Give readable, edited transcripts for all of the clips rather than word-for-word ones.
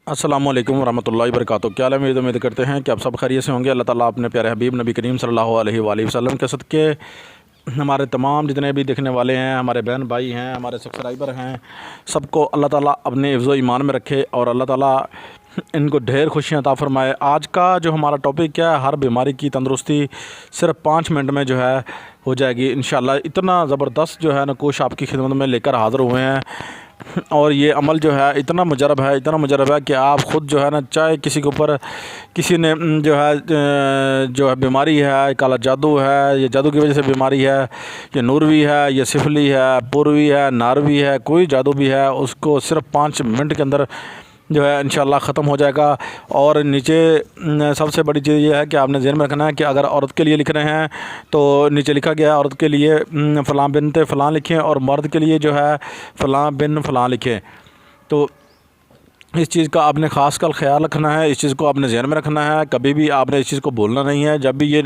السلام علیکم ورحمۃ اللہ وبرکاتہ۔ کیا امید کرتے ہیں کہ آپ سب خیریت سے ہوں گے۔ اللہ تعالیٰ اپنے پیارے حبیب نبی کریم صلی اللہ علیہ وآلہ وسلم کے صدقے ہمارے تمام جتنے بھی دیکھنے والے ہیں، ہمارے بہن بھائی ہیں، ہمارے سبسکرائبر ہیں، سب کو اللہ تعالیٰ اپنے حفظ و ایمان میں رکھے اور اللہ تعالیٰ ان کو ڈھیر خوشیاں عطا فرمائے۔ آج کا جو ہمارا ٹاپک کیا ہے، ہر بیماری کی تندرستی صرف 5 منٹ میں جو ہے ہو جائے گی انشاءاللہ۔ اتنا زبردست جو ہے نا کوش آپ کی خدمت میں لے کر حاضر ہوئے ہیں، اور یہ عمل جو ہے اتنا مجرب ہے کہ آپ خود جو ہے نا، چاہے کسی کے اوپر کسی نے جو ہے بیماری ہے، کالا جادو ہے، یہ جادو کی وجہ سے بیماری ہے، یہ نوروی ہے، یہ سفلی ہے، پوروی ہے، نوروی ہے، کوئی جادو بھی ہے، اس کو صرف 5 منٹ کے اندر جو ہے انشاءاللہ ختم ہو جائے گا۔ اور نیچے سب سے بڑی چیز یہ ہے کہ آپ نے ذہن میں رکھنا ہے کہ اگر عورت کے لیے لکھ رہے ہیں تو نیچے لکھا گیا ہے عورت کے لیے فلاں بنت فلاں لکھیں، اور مرد کے لیے جو ہے فلاں بن فلاں لکھیں۔ تو اس چیز کا آپ نے خاص کر خیال رکھنا ہے، اس چیز کو آپ نے ذہن میں رکھنا ہے، کبھی بھی آپ نے اس چیز کو بھولنا نہیں ہے۔ جب بھی یہ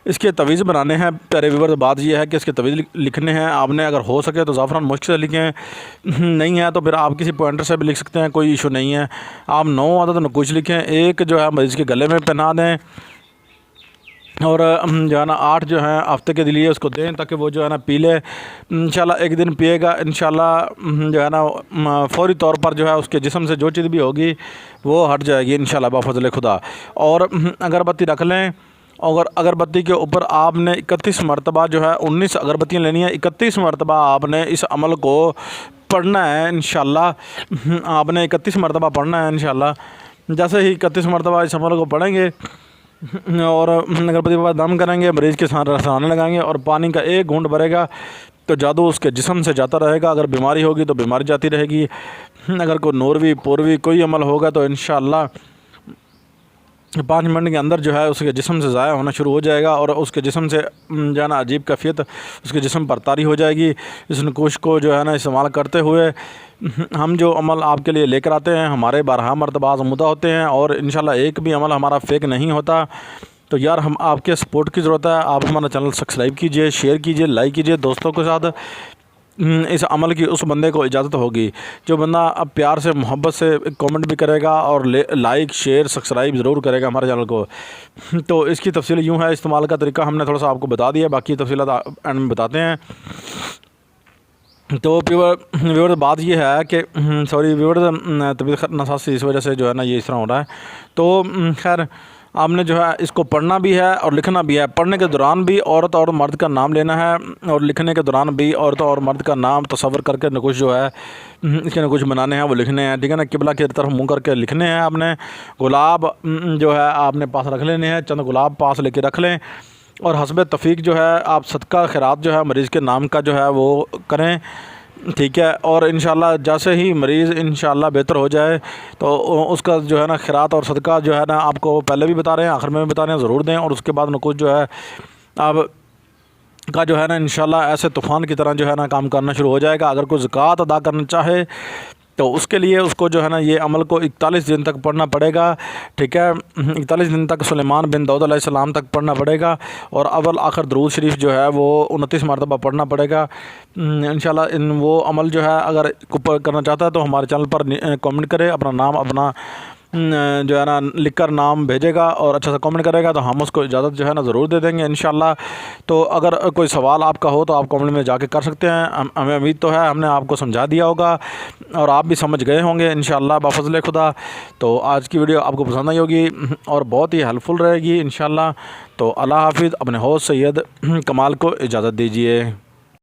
اس کے تویز بنانے ہیں پیارے ویور، بات یہ ہے کہ اس کے تویز لکھنے ہیں آپ نے، اگر ہو سکے تو زعفران مشک سے لکھیں، نہیں ہے تو پھر آپ کسی پوائنٹر سے بھی لکھ سکتے ہیں، کوئی ایشو نہیں ہے۔ آپ 9 عدد نقوش لکھیں، ایک جو ہے مریض کے گلے میں پہنا دیں، اور جو ہے نا 8 جو ہیں ہفتے کے لیے اس کو دیں تاکہ وہ جو ہے نا پی لے۔ انشاءاللہ ایک دن پیے گا، انشاءاللہ جو ہے نا فوری طور پر جو ہے اس کے جسم سے جو چیز بھی ہوگی وہ ہٹ جائے گی انشاءاللہ بفضل خدا۔ اور اگربتی رکھ لیں، اور اگربتی کے اوپر آپ نے 31 مرتبہ جو ہے 19 اگربتیاں لینی ہیں، 31 مرتبہ آپ نے اس عمل کو پڑھنا ہے انشاءاللہ۔ آپ نے 31 مرتبہ پڑھنا ہے انشاءاللہ۔ جیسے ہی 31 مرتبہ اس عمل کو پڑھیں گے اور اگربتی پر دم کریں گے، مریض کے ساتھ رسانے لگائیں گے اور پانی کا 1 گھونٹ بھرے گا تو جادو اس کے جسم سے جاتا رہے گا۔ اگر بیماری ہوگی تو بیماری جاتی رہے گی، اگر کوئی نوروی پوروی کوئی عمل ہوگا تو انشاءاللہ 5 منٹ کے اندر جو ہے اس کے جسم سے ضائع ہونا شروع ہو جائے گا، اور اس کے جسم سے جو ہے نا عجیب کیفیت اس کے جسم پر طاری ہو جائے گی۔ اس نقوش کو جو ہے نا استعمال کرتے ہوئے ہم جو عمل آپ کے لیے لے کر آتے ہیں ہمارے 12 مرتبہ آزمودہ ہوتے ہیں، اور انشاءاللہ ایک بھی عمل ہمارا فیک نہیں ہوتا۔ تو یار ہم آپ کے سپورٹ کی ضرورت ہے، آپ ہمارا چینل سبسکرائب کیجئے، شیئر کیجئے، لائک کیجئے دوستوں کے ساتھ۔ اس عمل کی اس بندے کو اجازت ہوگی جو بندہ اب پیار سے محبت سے کامنٹ بھی کرے گا اور لائک شیئر سبسکرائب ضرور کرے گا ہمارے چینل کو۔ تو اس کی تفصیل یوں ہے، استعمال کا طریقہ ہم نے تھوڑا سا آپ کو بتا دیا، باقی تفصیلات اینڈ میں بتاتے ہیں۔ تو ویور بات یہ ہے کہ ویور طبیعت نساز سے اس وجہ سے جو ہے نا یہ اس طرح ہو رہا ہے۔ تو خیر آپ نے جو ہے اس کو پڑھنا بھی ہے اور لکھنا بھی ہے۔ پڑھنے کے دوران بھی عورت اور مرد کا نام لینا ہے، اور لکھنے کے دوران بھی عورت اور مرد کا نام تصور کر کے نقوش جو ہے اس کے نقوش بنانے ہیں، وہ لکھنے ہیں، ٹھیک ہے نا۔ قبلہ کی طرف منہ کر کے لکھنے ہیں آپ نے۔ گلاب جو ہے آپ نے پاس رکھ لینے ہیں، چند گلاب پاس لے کے رکھ لیں، اور حسب توفیق جو ہے آپ صدقہ خیرات جو ہے مریض کے نام کا جو ہے وہ کریں، ٹھیک ہے۔ اور انشاءاللہ جیسے ہی مریض انشاءاللہ بہتر ہو جائے تو اس کا جو ہے نا خیرات اور صدقہ جو ہے نا آپ کو پہلے بھی بتا رہے ہیں، آخر میں بھی بتا رہے ہیں، ضرور دیں۔ اور اس کے بعد نقوش جو ہے آپ کا جو ہے نا انشاءاللہ ایسے طوفان کی طرح جو ہے نا کام کرنا شروع ہو جائے گا۔ اگر کوئی زکوٰۃ ادا کرنا چاہے تو اس کے لیے اس کو جو ہے نا یہ عمل کو 41 دن تک پڑھنا پڑے گا، ٹھیک ہے۔ 41 دن تک سلیمان بن داؤد علیہ السلام تک پڑھنا پڑے گا، اور اول آخر درود شریف جو ہے وہ 29 مرتبہ پڑھنا پڑے گا انشاءاللہ۔ وہ عمل جو ہے اگر کوئی کرنا چاہتا ہے تو ہمارے چینل پر کامنٹ کرے، اپنا نام اپنا جو ہے نا لکھ کر نام بھیجے گا اور اچھا سا کامنٹ کرے گا تو ہم اس کو اجازت جو ہے نا ضرور دے دیں گے انشاءاللہ۔ تو اگر کوئی سوال آپ کا ہو تو آپ کامنٹ میں جا کے کر سکتے ہیں، ہمیں امید تو ہے ہم نے آپ کو سمجھا دیا ہوگا اور آپ بھی سمجھ گئے ہوں گے انشاءاللہ بفضل خدا۔ تو آج کی ویڈیو آپ کو پسند آئی ہوگی اور بہت ہی ہیلپ فل رہے گی انشاءاللہ۔ تو اللہ حافظ، اپنے ہوسٹ سید کمال کو اجازت دیجیے۔